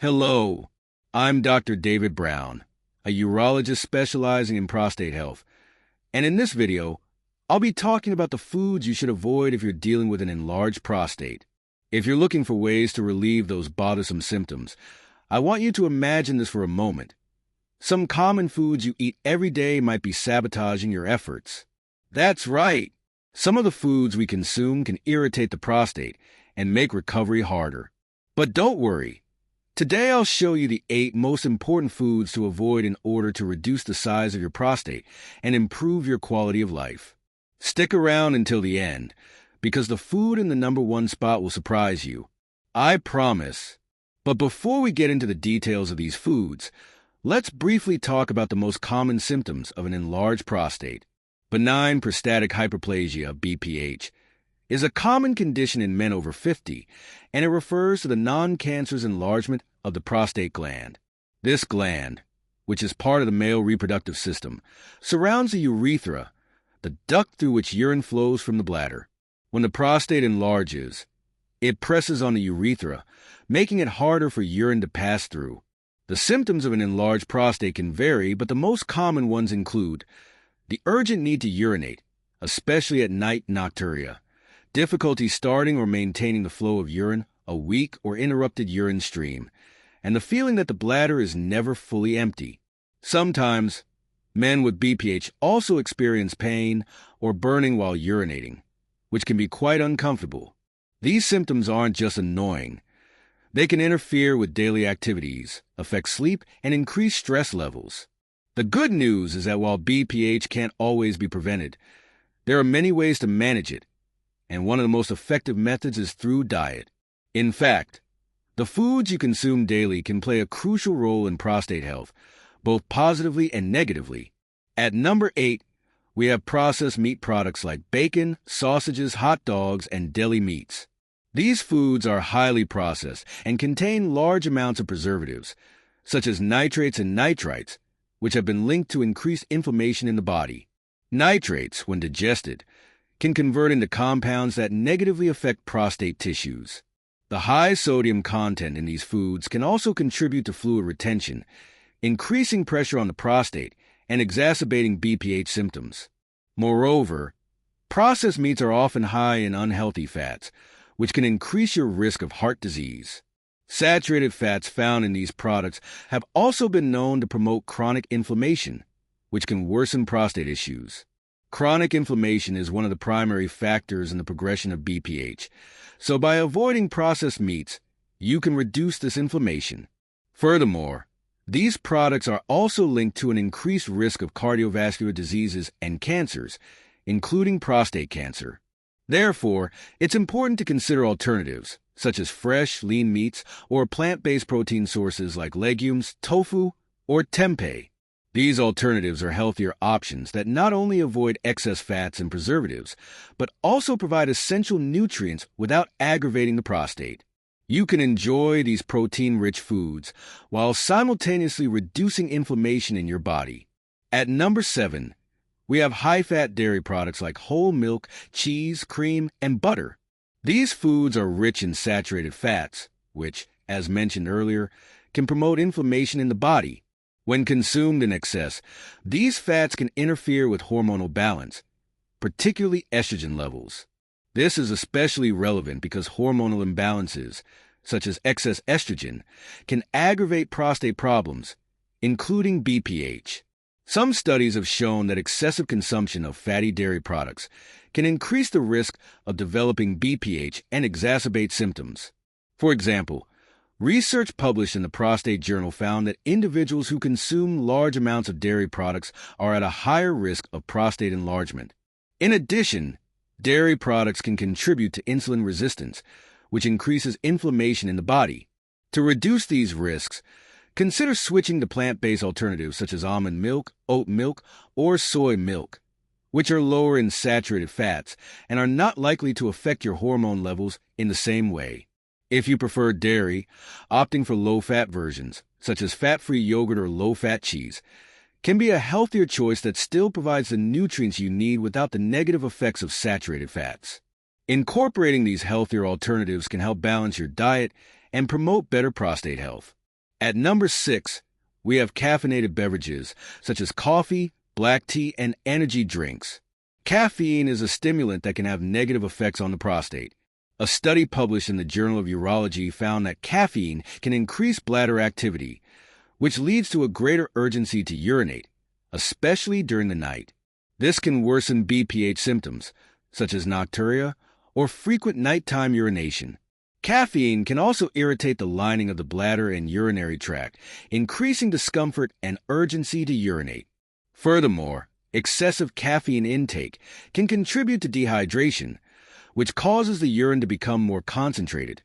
Hello, I'm Dr. David Brown, a urologist specializing in prostate health. And in this video, I'll be talking about the foods you should avoid if you're dealing with an enlarged prostate. If you're looking for ways to relieve those bothersome symptoms, I want you to imagine this for a moment. Some common foods you eat every day might be sabotaging your efforts. That's right. Some of the foods we consume can irritate the prostate and make recovery harder. But don't worry. Today I'll show you the 8 most important foods to avoid in order to reduce the size of your prostate and improve your quality of life. Stick around until the end, because the food in the number 1 spot will surprise you. I promise. But before we get into the details of these foods, let's briefly talk about the most common symptoms of an enlarged prostate. Benign prostatic hyperplasia, BPH, is a common condition in men over 50, and it refers to the non-cancerous enlargement of the prostate gland. This gland, which is part of the male reproductive system, surrounds the urethra, the duct through which urine flows from the bladder. When the prostate enlarges, it presses on the urethra, making it harder for urine to pass through. The symptoms of an enlarged prostate can vary, but the most common ones include the urgent need to urinate, especially at night nocturia, difficulty starting or maintaining the flow of urine, a weak or interrupted urine stream, and the feeling that the bladder is never fully empty. Sometimes, men with BPH also experience pain or burning while urinating, which can be quite uncomfortable. These symptoms aren't just annoying. They can interfere with daily activities, affect sleep, and increase stress levels. The good news is that while BPH can't always be prevented, there are many ways to manage it, and one of the most effective methods is through diet. In fact, the foods you consume daily can play a crucial role in prostate health, both positively and negatively. At number 8, we have processed meat products like bacon, sausages, hot dogs, and deli meats. These foods are highly processed and contain large amounts of preservatives, such as nitrates and nitrites, which have been linked to increased inflammation in the body. Nitrates, when digested, can convert into compounds that negatively affect prostate tissues. The high sodium content in these foods can also contribute to fluid retention, increasing pressure on the prostate and exacerbating BPH symptoms. Moreover, processed meats are often high in unhealthy fats, which can increase your risk of heart disease. Saturated fats found in these products have also been known to promote chronic inflammation, which can worsen prostate issues. Chronic inflammation is one of the primary factors in the progression of BPH, so by avoiding processed meats, you can reduce this inflammation. Furthermore, these products are also linked to an increased risk of cardiovascular diseases and cancers, including prostate cancer. Therefore, it's important to consider alternatives, such as fresh, lean meats or plant-based protein sources like legumes, tofu, or tempeh. These alternatives are healthier options that not only avoid excess fats and preservatives, but also provide essential nutrients without aggravating the prostate. You can enjoy these protein-rich foods while simultaneously reducing inflammation in your body. At number 7, we have high-fat dairy products like whole milk, cheese, cream, and butter. These foods are rich in saturated fats, which, as mentioned earlier, can promote inflammation in the body. When consumed in excess, these fats can interfere with hormonal balance, particularly estrogen levels. This is especially relevant because hormonal imbalances, such as excess estrogen, can aggravate prostate problems, including BPH. Some studies have shown that excessive consumption of fatty dairy products can increase the risk of developing BPH and exacerbate symptoms. For example, research published in the Prostate Journal found that individuals who consume large amounts of dairy products are at a higher risk of prostate enlargement. In addition, dairy products can contribute to insulin resistance, which increases inflammation in the body. To reduce these risks, consider switching to plant-based alternatives such as almond milk, oat milk, or soy milk, which are lower in saturated fats and are not likely to affect your hormone levels in the same way. If you prefer dairy, opting for low-fat versions, such as fat-free yogurt or low-fat cheese, can be a healthier choice that still provides the nutrients you need without the negative effects of saturated fats. Incorporating these healthier alternatives can help balance your diet and promote better prostate health. At number 6, we have caffeinated beverages such as coffee, black tea, and energy drinks. Caffeine is a stimulant that can have negative effects on the prostate. A study published in the Journal of Urology found that caffeine can increase bladder activity, which leads to a greater urgency to urinate, especially during the night. This can worsen BPH symptoms, such as nocturia or frequent nighttime urination. Caffeine can also irritate the lining of the bladder and urinary tract, increasing discomfort and urgency to urinate. Furthermore, excessive caffeine intake can contribute to dehydration, which causes the urine to become more concentrated,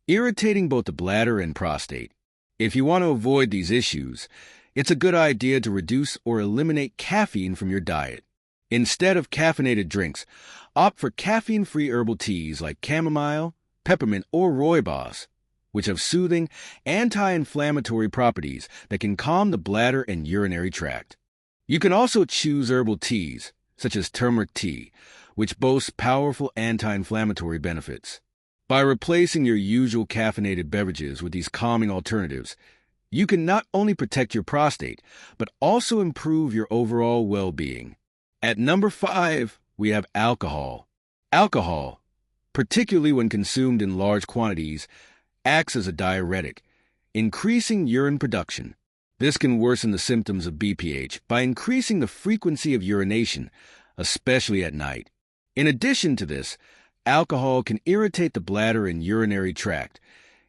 irritating both the bladder and prostate. If you want to avoid these issues, it's a good idea to reduce or eliminate caffeine from your diet. Instead of caffeinated drinks, opt for caffeine-free herbal teas like chamomile, peppermint, or rooibos, which have soothing, anti-inflammatory properties that can calm the bladder and urinary tract. You can also choose herbal teas, such as turmeric tea, which boasts powerful anti-inflammatory benefits. By replacing your usual caffeinated beverages with these calming alternatives, you can not only protect your prostate, but also improve your overall well-being. At number 5, we have alcohol. Alcohol, particularly when consumed in large quantities, acts as a diuretic, increasing urine production. This can worsen the symptoms of BPH by increasing the frequency of urination, especially at night. In addition to this, alcohol can irritate the bladder and urinary tract,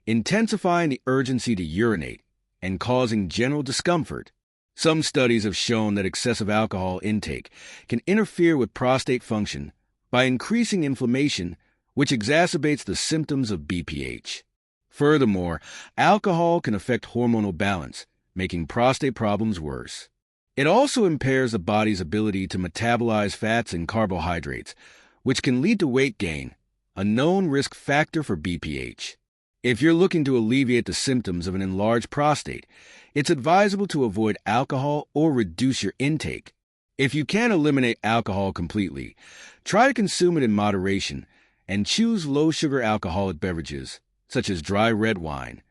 intensifying the urgency to urinate and causing general discomfort. Some studies have shown that excessive alcohol intake can interfere with prostate function by increasing inflammation, which exacerbates the symptoms of BPH. Furthermore, alcohol can affect hormonal balance, making prostate problems worse. It also impairs the body's ability to metabolize fats and carbohydrates, which can lead to weight gain, a known risk factor for BPH. If you're looking to alleviate the symptoms of an enlarged prostate, it's advisable to avoid alcohol or reduce your intake. If you can't eliminate alcohol completely, try to consume it in moderation and choose low-sugar alcoholic beverages, such as dry red wine,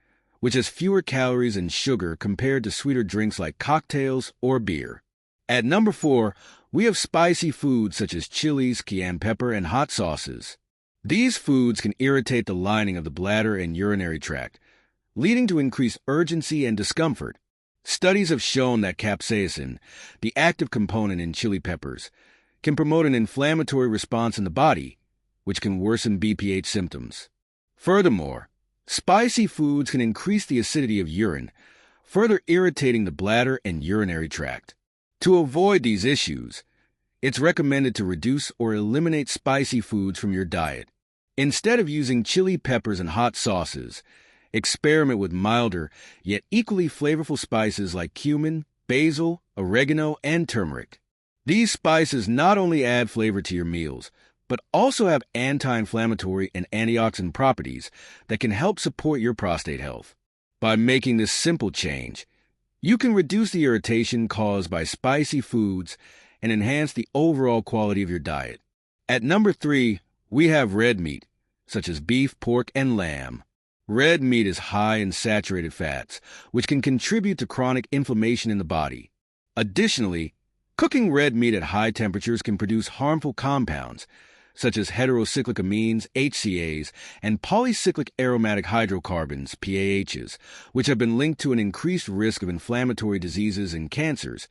which has fewer calories and sugar compared to sweeter drinks like cocktails or beer. At number 4, we have spicy foods such as chilies, cayenne pepper, and hot sauces. These foods can irritate the lining of the bladder and urinary tract, leading to increased urgency and discomfort. Studies have shown that capsaicin, the active component in chili peppers, can promote an inflammatory response in the body, which can worsen BPH symptoms. Furthermore, spicy foods can increase the acidity of urine, further irritating the bladder and urinary tract. To avoid these issues, it's recommended to reduce or eliminate spicy foods from your diet. Instead of using chili peppers and hot sauces, experiment with milder yet equally flavorful spices like cumin, basil, oregano, and turmeric. These spices not only add flavor to your meals, but also have anti-inflammatory and antioxidant properties that can help support your prostate health. By making this simple change, you can reduce the irritation caused by spicy foods and enhance the overall quality of your diet. At number 3, we have red meat, such as beef, pork, and lamb. Red meat is high in saturated fats, which can contribute to chronic inflammation in the body. Additionally, cooking red meat at high temperatures can produce harmful compounds, such as heterocyclic amines, HCAs, and polycyclic aromatic hydrocarbons, PAHs, which have been linked to an increased risk of inflammatory diseases and cancers,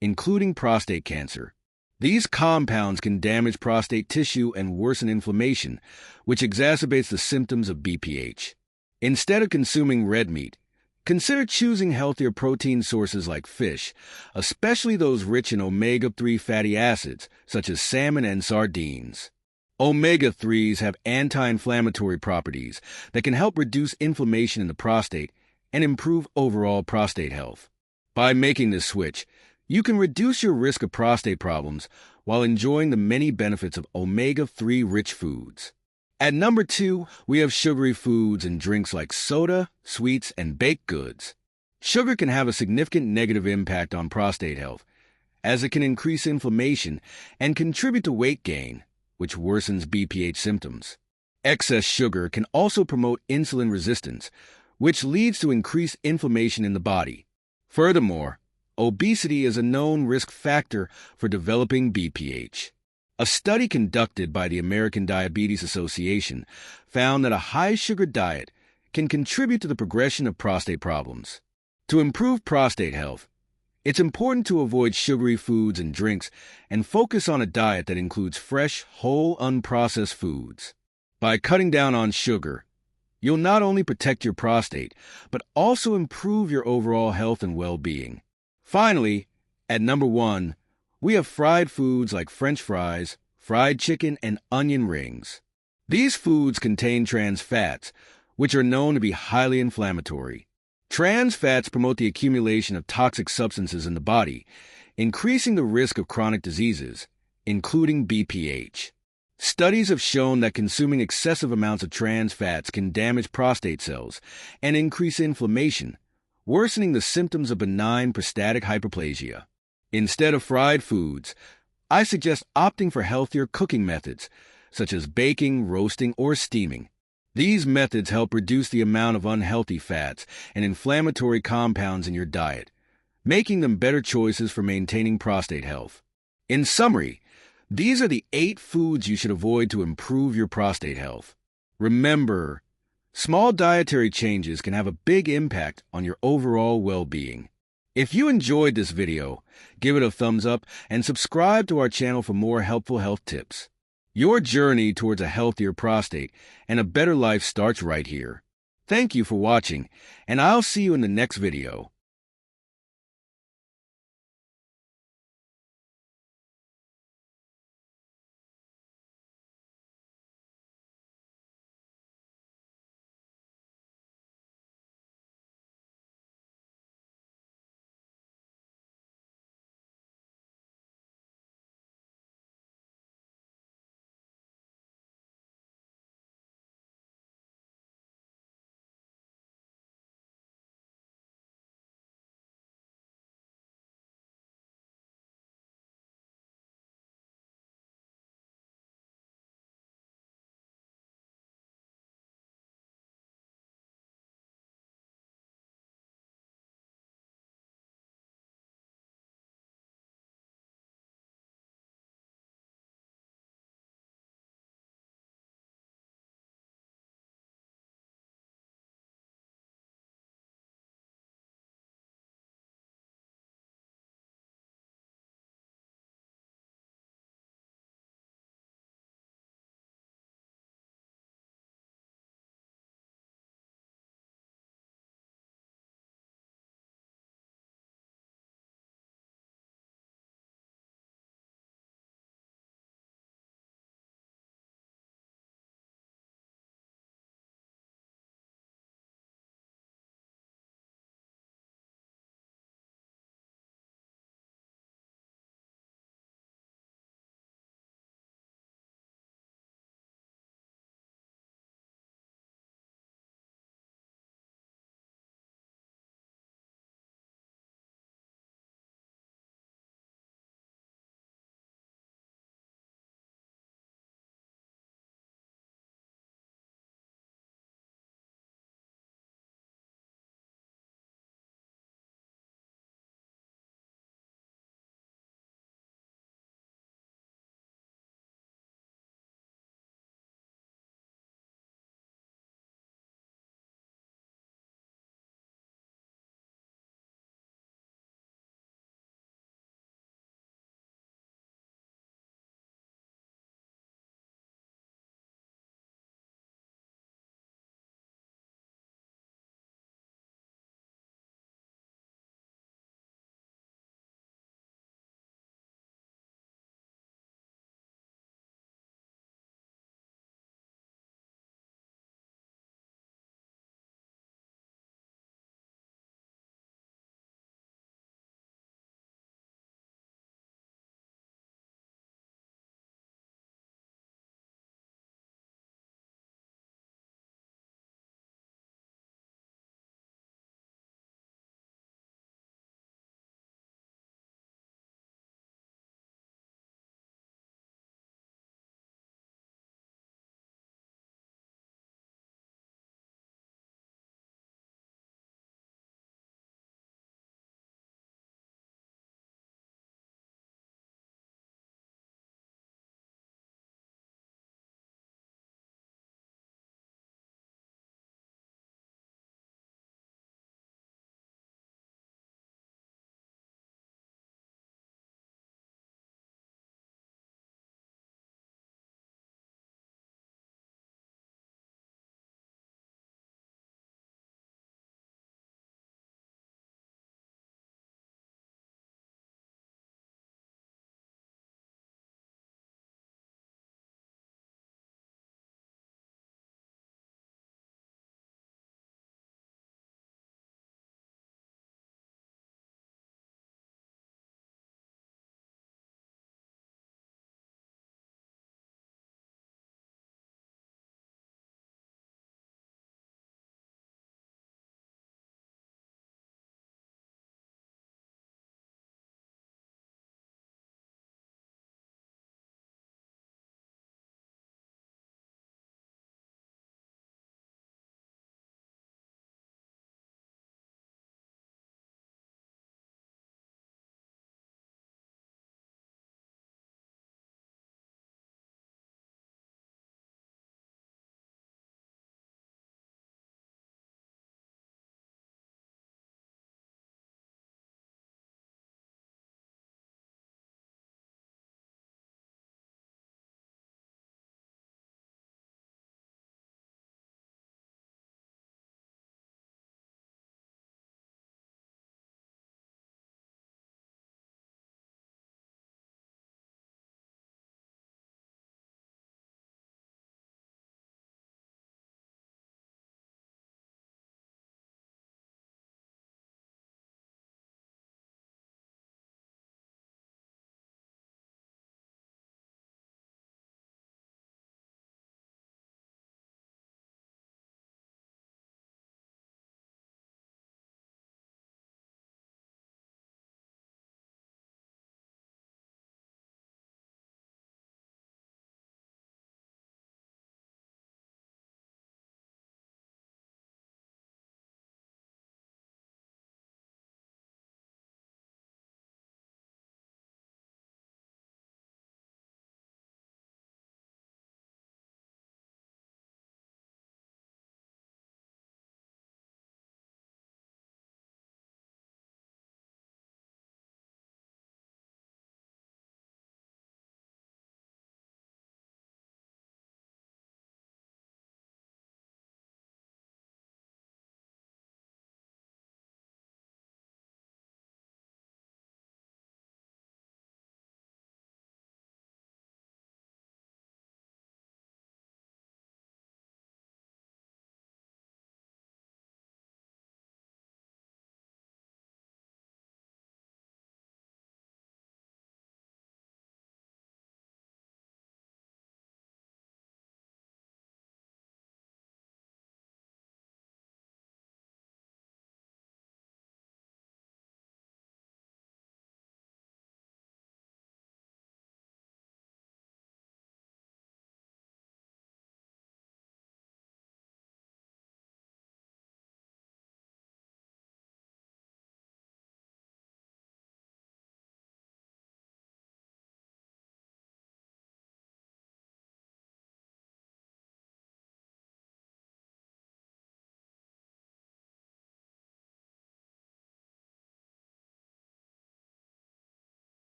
including prostate cancer. These compounds can damage prostate tissue and worsen inflammation, which exacerbates the symptoms of BPH. Instead of consuming red meat, consider choosing healthier protein sources like fish, especially those rich in omega-3 fatty acids, such as salmon and sardines. Omega-3s have anti-inflammatory properties that can help reduce inflammation in the prostate and improve overall prostate health. By making this switch, you can reduce your risk of prostate problems while enjoying the many benefits of omega-3 rich foods. At number 2, we have sugary foods and drinks like soda, sweets, and baked goods. Sugar can have a significant negative impact on prostate health, as it can increase inflammation and contribute to weight gain, which worsens BPH symptoms. Excess sugar can also promote insulin resistance, which leads to increased inflammation in the body. Furthermore, obesity is a known risk factor for developing BPH. A study conducted by the American Diabetes Association found that a high-sugar diet can contribute to the progression of prostate problems. To improve prostate health, it's important to avoid sugary foods and drinks and focus on a diet that includes fresh, whole, unprocessed foods. By cutting down on sugar, you'll not only protect your prostate, but also improve your overall health and well-being. Finally, at number 1, we have fried foods like French fries, fried chicken, and onion rings. These foods contain trans fats, which are known to be highly inflammatory. Trans fats promote the accumulation of toxic substances in the body, increasing the risk of chronic diseases, including BPH. Studies have shown that consuming excessive amounts of trans fats can damage prostate cells and increase inflammation, worsening the symptoms of benign prostatic hyperplasia. Instead of fried foods, I suggest opting for healthier cooking methods, such as baking, roasting, or steaming. These methods help reduce the amount of unhealthy fats and inflammatory compounds in your diet, making them better choices for maintaining prostate health. In summary, these are the 8 foods you should avoid to improve your prostate health. Remember, small dietary changes can have a big impact on your overall well-being. If you enjoyed this video, give it a thumbs up and subscribe to our channel for more helpful health tips. Your journey towards a healthier prostate and a better life starts right here. Thank you for watching, and I'll see you in the next video.